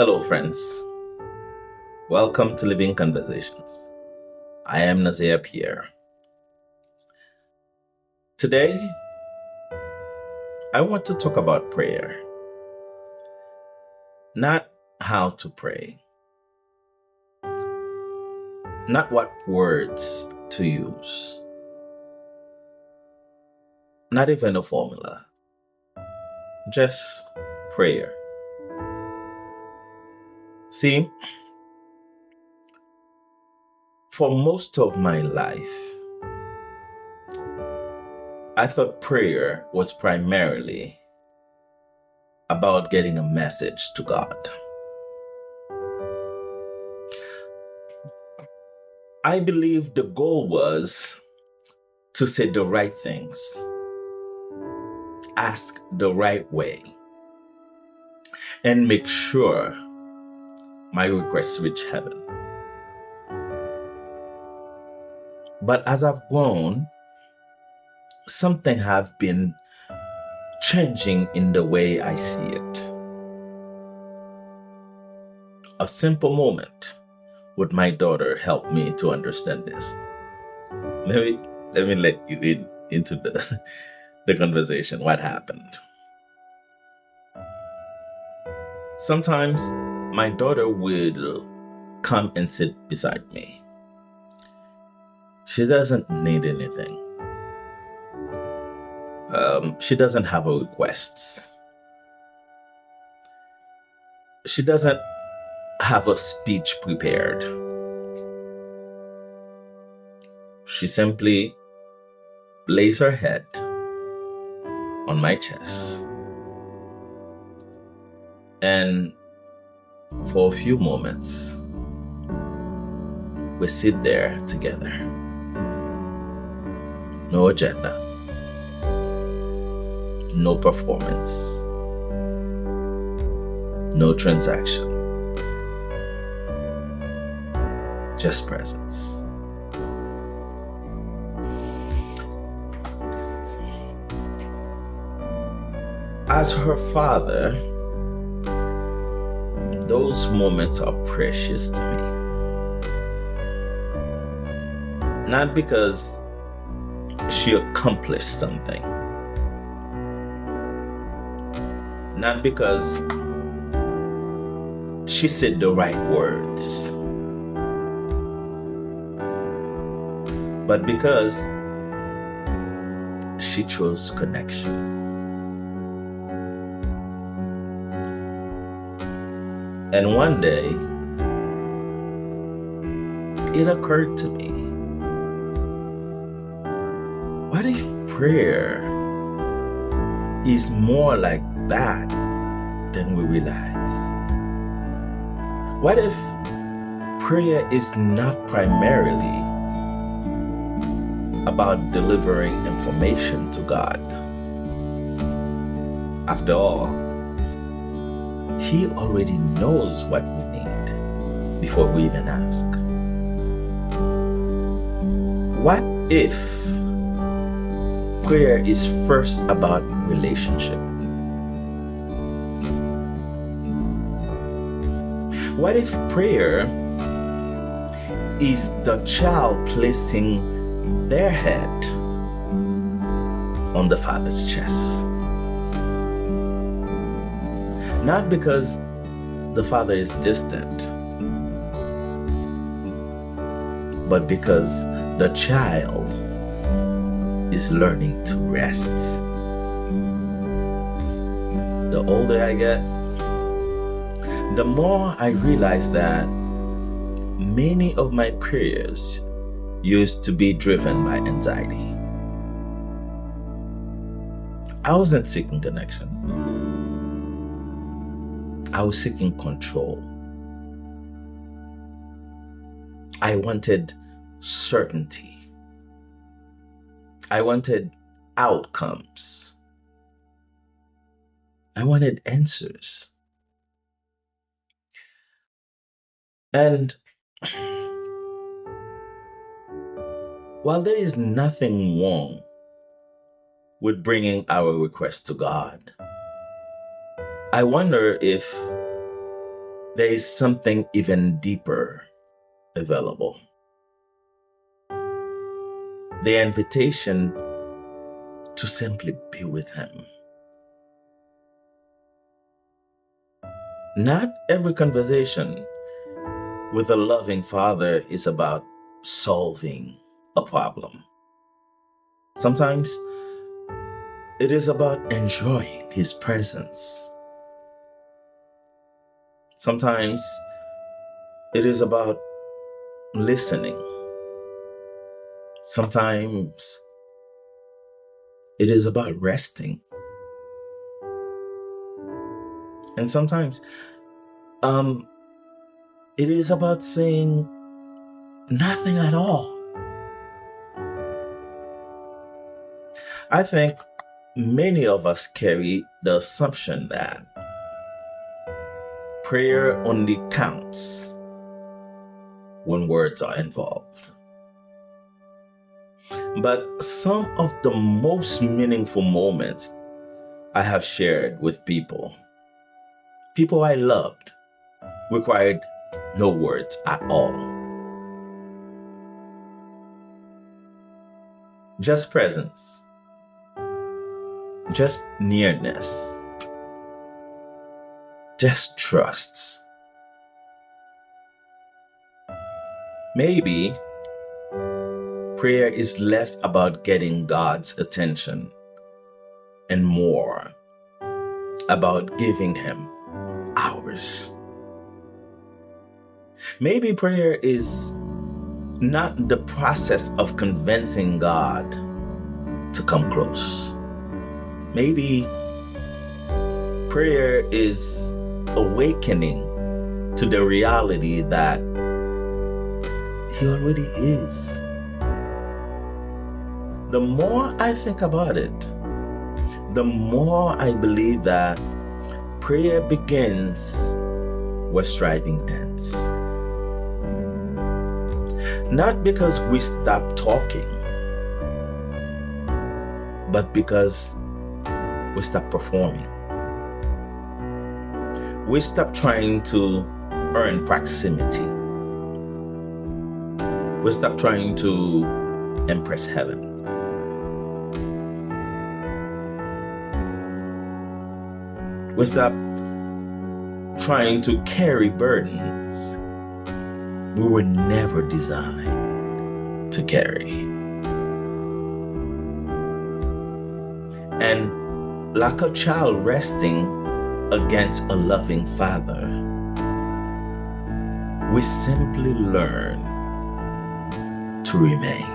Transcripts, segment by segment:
Hello, friends. Welcome to Living Conversations. I am Nazir Pierre. Today, I want to talk about prayer. Not how to pray, not what words to use, not even a formula, just prayer. See, for most of my life, I thought prayer was primarily about getting a message to God. I believe the goal was to say the right things, ask the right way, and make sure my requests reach heaven. But as I've grown, something have been changing in the way I see it. A simple moment with my daughter helped me to understand this. Let me let you into the conversation. What happened? Sometimes my daughter will come and sit beside me. She doesn't need anything. She doesn't have a requests. She doesn't have a speech prepared. She simply lays her head on my chest, and for a few moments, we sit there together. No agenda, no performance, no transaction, just presence. As her father, those moments are precious to me. Not because she accomplished something, not because she said the right words, but because she chose connection. And one day, it occurred to me, what if prayer is more like that than we realize? What if prayer is not primarily about delivering information to God? After all, He already knows what we need before we even ask. What if prayer is first about relationship? What if prayer is the child placing their head on the father's chest? Not because the father is distant, but because the child is learning to rest. The older I get, the more I realize that many of my prayers used to be driven by anxiety. I wasn't seeking connection. I was seeking control. I wanted certainty. I wanted outcomes. I wanted answers. And while there is nothing wrong with bringing our request to God, I wonder if there is something even deeper available. The invitation to simply be with Him. Not every conversation with a loving Father is about solving a problem. Sometimes it is about enjoying His presence. Sometimes it is about listening. Sometimes it is about resting. And sometimes it is about saying nothing at all. I think many of us carry the assumption that prayer only counts when words are involved. But some of the most meaningful moments I have shared with people I loved, required no words at all. Just presence, just nearness, just trust. Maybe prayer is less about getting God's attention and more about giving Him ours. Maybe prayer is not the process of convincing God to come close. Maybe prayer is awakening to the reality that He already is. The more I think about it, the more I believe that prayer begins where striving ends. Not because we stop talking, but because we stop performing. We stop trying to earn proximity. We stop trying to impress heaven. We stop trying to carry burdens we were never designed to carry. And like a child resting against a loving Father, we simply learn to remain.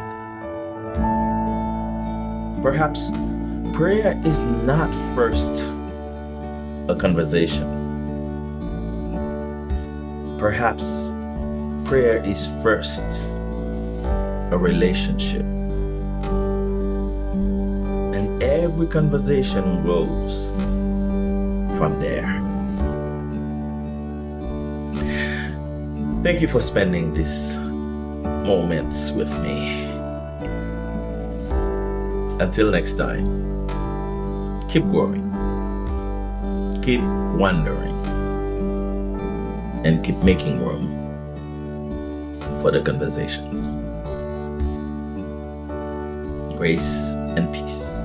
Perhaps prayer is not first a conversation. Perhaps prayer is first a relationship. And every conversation grows from there. Thank you for spending these moments with me. Until next time, keep growing, keep wondering, and keep making room for the conversations. Grace and peace.